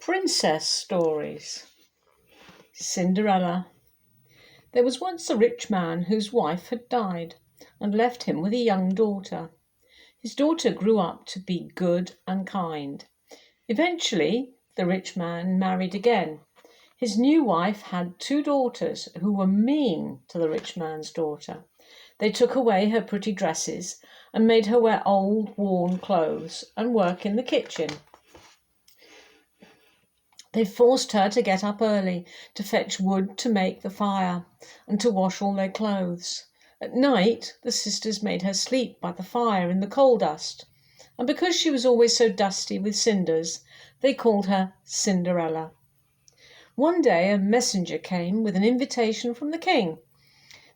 Princess Stories. Cinderella. There was once a rich man whose wife had died and left him with a young daughter. His daughter grew up to be good and kind. Eventually, the rich man married again. His new wife had two daughters who were mean to the rich man's daughter. They took away her pretty dresses and made her wear old, worn clothes and work in the kitchen. They forced her to get up early, to fetch wood to make the fire, and to wash all their clothes. At night, the sisters made her sleep by the fire in the coal dust, and because she was always so dusty with cinders, they called her Cinderella. One day a messenger came with an invitation from the king.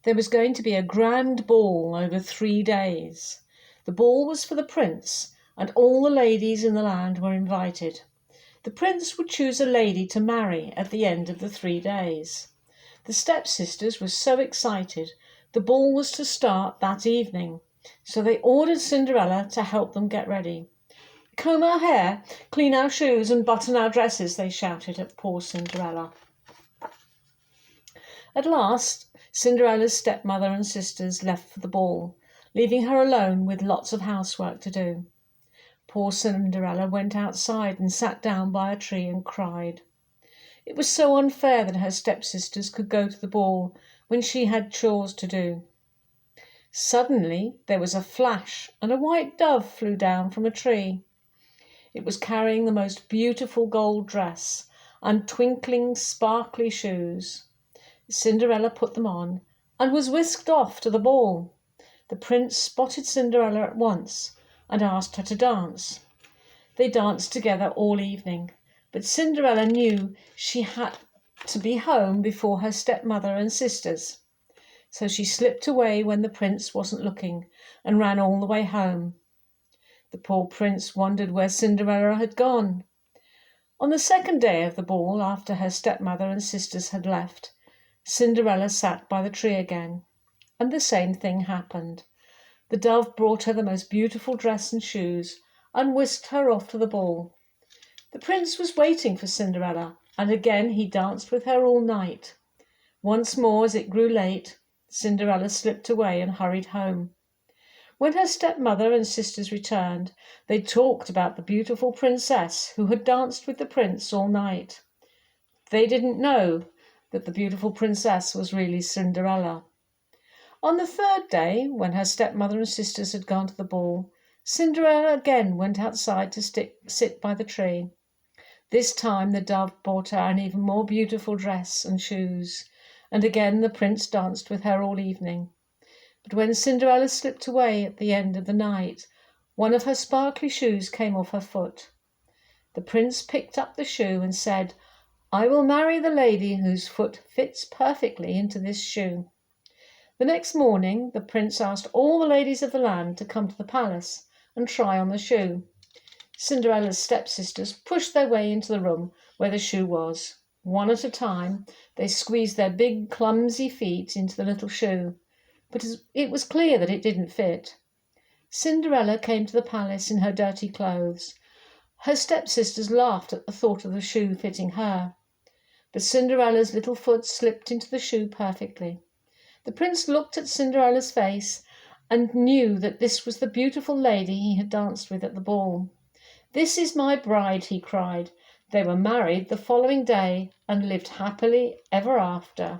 There was going to be a grand ball over 3 days. The ball was for the prince, and all the ladies in the land were invited. The prince would choose a lady to marry at the end of the 3 days. The stepsisters were so excited. The ball was to start that evening, so they ordered Cinderella to help them get ready. "Comb our hair, clean our shoes and button our dresses," they shouted at poor Cinderella. At last, Cinderella's stepmother and sisters left for the ball, leaving her alone with lots of housework to do. Poor Cinderella went outside and sat down by a tree and cried. It was so unfair that her stepsisters could go to the ball when she had chores to do. Suddenly there was a flash and a white dove flew down from a tree. It was carrying the most beautiful gold dress and twinkling, sparkly shoes. Cinderella put them on and was whisked off to the ball. The prince spotted Cinderella at once and asked her to dance. They danced together all evening, but Cinderella knew she had to be home before her stepmother and sisters. So she slipped away when the prince wasn't looking and ran all the way home. The poor prince wondered where Cinderella had gone. On the second day of the ball, after her stepmother and sisters had left, Cinderella sat by the tree again, and the same thing happened. The dove brought her the most beautiful dress and shoes and whisked her off to the ball. The prince was waiting for Cinderella, and again he danced with her all night. Once more, as it grew late, Cinderella slipped away and hurried home. When her stepmother and sisters returned, they talked about the beautiful princess who had danced with the prince all night. They didn't know that the beautiful princess was really Cinderella. On the third day, when her stepmother and sisters had gone to the ball, Cinderella again went outside to sit by the tree. This time the dove brought her an even more beautiful dress and shoes, and again the prince danced with her all evening. But when Cinderella slipped away at the end of the night, one of her sparkly shoes came off her foot. The prince picked up the shoe and said, "I will marry the lady whose foot fits perfectly into this shoe." The next morning, the prince asked all the ladies of the land to come to the palace and try on the shoe. Cinderella's stepsisters pushed their way into the room where the shoe was. One at a time, they squeezed their big, clumsy feet into the little shoe, but it was clear that it didn't fit. Cinderella came to the palace in her dirty clothes. Her stepsisters laughed at the thought of the shoe fitting her, but Cinderella's little foot slipped into the shoe perfectly. The prince looked at Cinderella's face and knew that this was the beautiful lady he had danced with at the ball. "This is my bride," he cried. They were married the following day and lived happily ever after.